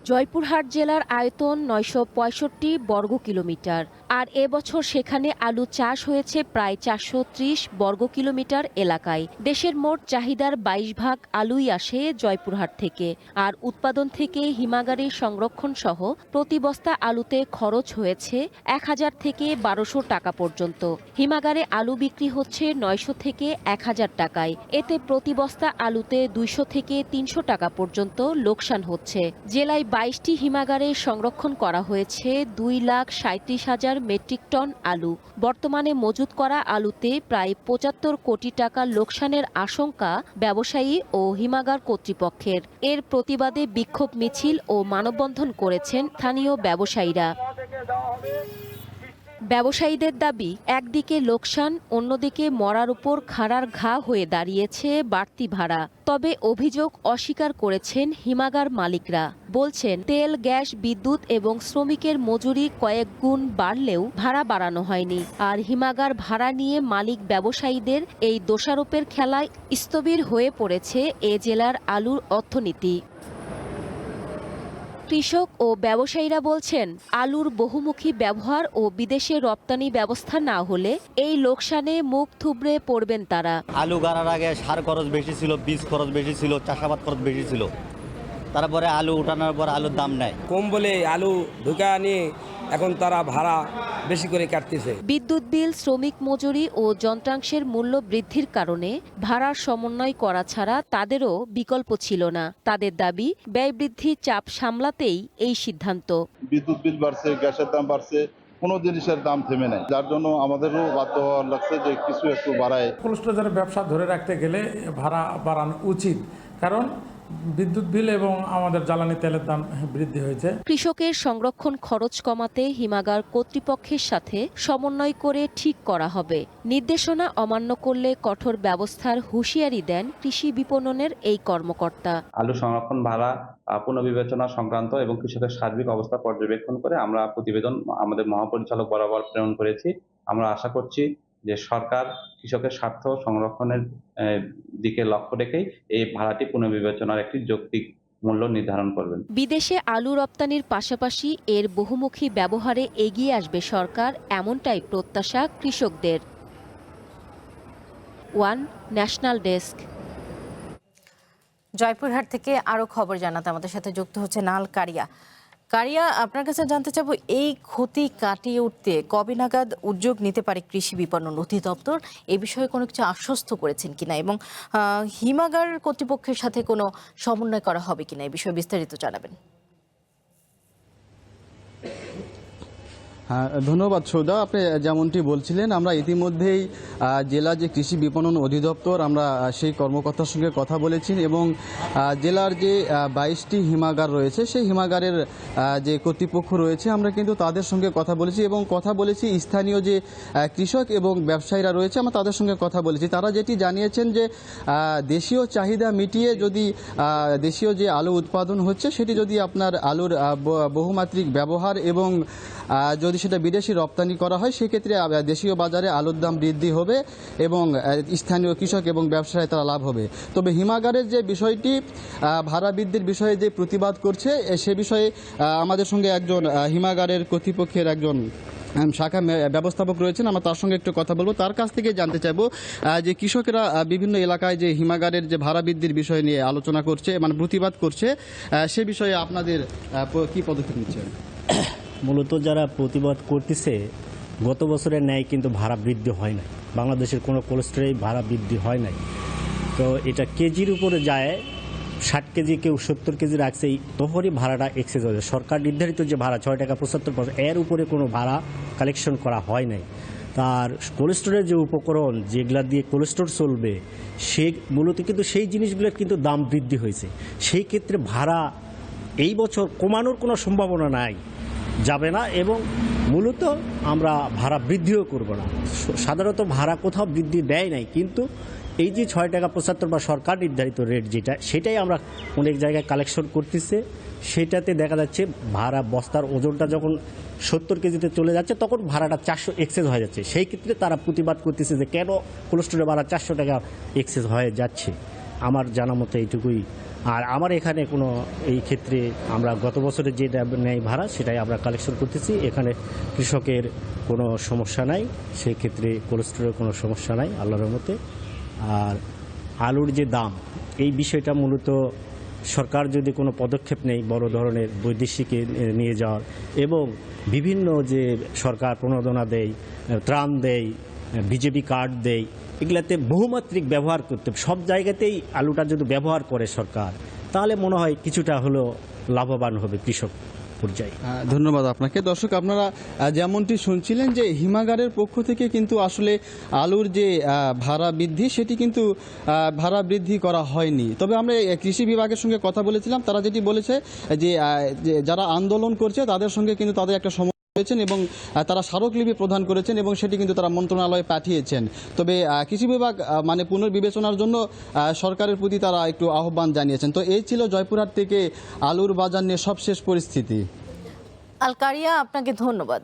জয়পুরহাট জেলার আয়তন ৯৬৫ বর্গ কিলোমিটার, আর এবছর সেখানে আলু চাষ হয়েছে প্রায় ৪৩০ বর্গ কিলোমিটার এলাকায়। দেশের মোট চাহিদার ২২ ভাগ আলুই আসে জয়পুরহাট থেকে, আর উৎপাদন থেকে হিমাগারে সংরক্ষণ সহ প্রতি বস্তা আলুতে খরচ হয়েছে ১,০০০ থেকে ১,২০০ টাকা পর্যন্ত। হিমাগারে আলু বিক্রি হচ্ছে ৯০০ থেকে ১,০০০ টাকায়। এতে প্রতি বস্তা আলুতে ২০০ থেকে ৩০০ টাকা পর্যন্ত লোকসান হচ্ছে। জেলায় ২২টি হিমাগারে সংরক্ষণ করা হয়েছে ২,৩৭,০০০ মেট্রিক টন আলু। বর্তমানে মজুত করা আলুতে প্রায় ৭৫ কোটি টাকা লোকসানের আশঙ্কা ব্যবসায়ী ও হিমাগার কর্তৃপক্ষের। এর প্রতিবাদে বিক্ষোভ মিছিল ও মানববন্ধন করেছেন স্থানীয় ব্যবসায়ীরা। ব্যবসায়ীদের দাবি, একদিকে লোকসান, অন্যদিকে মরার উপর খাড়ার ঘা হয়ে দাঁড়িয়েছে বাড়তি ভাড়া। তবে অভিযোগ অস্বীকার করেছেন হিমাগার মালিকরা। বলছেন, তেল, গ্যাস, বিদ্যুৎ এবং শ্রমিকের মজুরি কয়েক গুণ বাড়লেও ভাড়া বাড়ানো হয়নি। আর হিমাগার ভাড়া নিয়ে মালিক ব্যবসায়ীদের এই দোষারোপের খেলায় স্থবির হয়ে পড়েছে এ জেলার আলুর অর্থনীতি। কৃষক ও ব্যবসায়ীরা বলছেন, আলুর বহুমুখী ব্যবহার ও বিদেশে রপ্তানি ব্যবস্থা না হলে এই লোকসানে মুখ থুবড়ে পড়বেন তারা। আলু গাড়ার আগে সার খরচ বেশি ছিল, বীজ খরচ বেশি ছিল, চাষাবাদ খরচ বেশি ছিল। তারপরে আলু উঠানোর পর আলুর দাম নেই কম বলে আলু ঢুকা নিয়ে এখন তারা ভাড়া বেশি করে কাটতেছে। বিদ্যুৎ বিল, শ্রমিক মজুরি ও যন্ত্রাংশের মূল্য বৃদ্ধির কারণে ভাড়ার সমন্বয় করা ছাড়া তাদেরও বিকল্প ছিল না। তাদের দাবি, ব্যয় বৃদ্ধির চাপ সামলাতেই এই সিদ্ধান্ত। বিদ্যুৎ বিল বাড়ছে, গ্যাসের দাম বাড়ছে, কোনো জিনিসের দাম থেমে নেই, যার জন্য আমাদেরও বাধ্য হওয়ার লাগছে যে কিছু একটু বাড়ায়। কোল্ড স্টোরেজের ব্যবসা ধরে রাখতে গেলে ভাড়া বাড়ানো উচিত, কারণ বিদ্যুৎ বিল এবং আমাদের জ্বালানি তেলের দাম বৃদ্ধি হয়েছে। কৃষকের সংরক্ষণ খরচ কমাতে হিমাগার কর্তৃপক্ষের সাথে সমন্বয় করে ঠিক করা হবে। নির্দেশনা অমান্য করলে কঠোর ব্যবস্থার হুঁশিয়ারি দেন কৃষি বিপণনের এই কর্মকর্তা। আলু সংরক্ষণ ভাড়া পুনর্বিবেচনা সংক্রান্ত এবং কৃষকের সার্বিক অবস্থা পর্যবেক্ষণ করে আমরা প্রতিবেদন আমাদের মহাপরিচালক বরাবর প্রেরণ করেছি। আমরা আশা করছি যে সরকার কৃষকের স্বার্থ সংরক্ষণের দিকে লক্ষ্য রেখেই এই ভাড়াটি পুনর্বিবেচনার একটি যৌক্তিক মূল্য নির্ধারণ করবেন। বিদেশে আলু রপ্তানির পাশাপাশি এর বহুমুখী ব্যবহারে এগিয়ে আসবে সরকার, এমনটাই প্রত্যাশা কৃষকদের। One national desk. জয়পুরহাট থেকে আরো খবর জানাতে আমাদের সাথে যুক্ত হচ্ছে নাল কারিয়া। কারিয়া, আপনার কাছে জানতে চাবো, এই ক্ষতি কাটিয়ে উঠতে কবে নাগাদ উদ্যোগ নিতে পারে কৃষি বিপণন অধিদপ্তর? এ বিষয়ে কোনো কিছু আশ্বস্ত করেছেন কিনা, এবং হিমাগার কর্তৃপক্ষের সাথে কোনো সমন্বয় করা হবে কিনা, এই বিষয়ে বিস্তারিত জানাবেন। হ্যাঁ, ধন্যবাদ সৌদা। আপনি যেমনটি বলছিলেন, আমরা ইতিমধ্যেই জেলা যে কৃষি বিপণন অধিদপ্তর, আমরা সেই কর্মকর্তার সঙ্গে কথা বলেছি এবং জেলার যে 22টি হিমাগার রয়েছে সেই হিমাগারের যে কর্তৃপক্ষ রয়েছে আমরা কিন্তু তাদের সঙ্গে কথা বলেছি এবং কথা বলেছি স্থানীয় যে কৃষক এবং ব্যবসায়ীরা রয়েছে আমরা তাদের সঙ্গে কথা বলেছি। তারা যেটি জানিয়েছেন যে দেশীয় চাহিদা মিটিয়ে যদি দেশীয় যে আলু উৎপাদন হচ্ছে সেটি যদি আপনার আলুর বহুমাত্রিক ব্যবহার এবং যদি সেটা বিদেশি রপ্তানি করা হয় সেক্ষেত্রে দেশীয় বাজারে আলুর দাম বৃদ্ধি হবে এবং স্থানীয় কৃষক এবং ব্যবসায়ী তারা লাভ হবে। তবে হিমাগারের যে বিষয়টি ভাড়া বৃদ্ধির বিষয়ে যে প্রতিবাদ করছে সে বিষয়ে আমাদের সঙ্গে একজন হিমাগারের কর্তৃপক্ষের একজন শাখা ব্যবস্থাপক রয়েছেন, আমরা তার সঙ্গে একটু কথা বলবো। তার কাছ থেকে জানতে চাইবো যে কৃষকেরা বিভিন্ন এলাকায় যে হিমাগারের যে ভাড়া বৃদ্ধির বিষয় নিয়ে আলোচনা করছে, মানে প্রতিবাদ করছে, সে বিষয়ে আপনাদের কি পদক্ষেপ নিচ্ছেন? মূলত যারা প্রতিবাদ করতেছে গত বছরের ন্যায় কিন্তু ভাড়া বৃদ্ধি হয় নাই, বাংলাদেশের কোনো কোল্ড স্টোরেই ভাড়া বৃদ্ধি হয় নাই। তো এটা কেজির উপরে যায়, 60 কেজি কেউ 70 কেজি রাখছে, তখনই ভাড়াটা এক্সেস হয়ে যায়। সরকার নির্ধারিত যে ভাড়া 6 টাকা 75 পয়সা, এর উপরে কোনো ভাড়া কালেকশন করা হয় নাই। তার কোল্ড স্টোরের যে উপকরণ যেগুলা দিয়ে কোল্ড স্টোর চলবে সে মূলত কিন্তু সেই জিনিসগুলোর কিন্তু দাম বৃদ্ধি হয়েছে। সেই ক্ষেত্রে ভাড়া এই বছর কমানোর কোনো সম্ভাবনা নাই, যাবে না, এবং মূলত আমরা ভাড়া বৃদ্ধিও করব না। সাধারণত ভাড়া কোথাও বৃদ্ধি দেয় নাই, কিন্তু এই যে 6 টাকা 75 বা সরকার নির্ধারিত রেট যেটা, সেটাই আমরা অনেক জায়গায় কালেকশন করতেছে। সেটাতে দেখা যাচ্ছে ভাড়া বস্তার ওজনটা যখন 70 কেজিতে চলে যাচ্ছে তখন ভাড়াটা 400 এক্সেস হয়ে যাচ্ছে। সেই ক্ষেত্রে তারা প্রতিবাদ করতেছে যে কেন কোল্ড স্টোরে ভাড়া 400 টাকা এক্সেস হয়ে যাচ্ছে। আমার জানা মতো এইটুকুই আর আমার এখানে কোনো এই ক্ষেত্রে আমরা গত বছরের যে নেয় ভাড়া সেটাই আমরা কালেকশন করতেছি। এখানে কৃষকের কোনো সমস্যা নাই, সেই ক্ষেত্রে কোল্ড স্টোরের কোনো সমস্যা নাই আল্লাহর রহমতে। আর আলুর যে দাম, এই বিষয়টা মূলত সরকার যদি কোনো পদক্ষেপ নেই বড় ধরনের বৈদেশিকে নিয়ে যাওয়ার, এবং বিভিন্ন যে সরকার প্রণোদনা দেয়, ত্রাণ দেয়, বিজেপি কার্ড দেয়, এগুলাতে বহুমাত্রিক ব্যবহার করতে, সব জায়গাতেই আলুটা যদি ব্যবহার করে সরকার, তাহলে মনে হয় কিছুটা হলেও লাভবান হবে কৃষক পর্যায়ে। ধন্যবাদ আপনাকে। দর্শক, আপনারা যেমনটি শুনছিলেন যে হিমাগারের পক্ষ থেকে কিন্তু আসলে আলুর যে ভাড়া বৃদ্ধি, সেটি কিন্তু ভাড়া বৃদ্ধি করা হয়নি। তবে আমরা কৃষি বিভাগের সঙ্গে কথা বলেছিলাম, তারা যেটি বলেছে যে যারা আন্দোলন করছে তাদের সঙ্গে কিন্তু তাদের একটা হয়েছেন এবং তারা স্মারকলিপি প্রদান করেছেন এবং সেটি কিন্তু তারা মন্ত্রণালয়ে পাঠিয়েছেন। তবে কৃষি বিভাগ মানে পুনর্বিবেচনার জন্য সরকারের প্রতি তারা একটু আহ্বান জানিয়েছেন। তো এই ছিল জয়পুরহাট থেকে আলুর বাজার নিয়ে সবশেষ পরিস্থিতি। আল কারিয়া, আপনাকে ধন্যবাদ।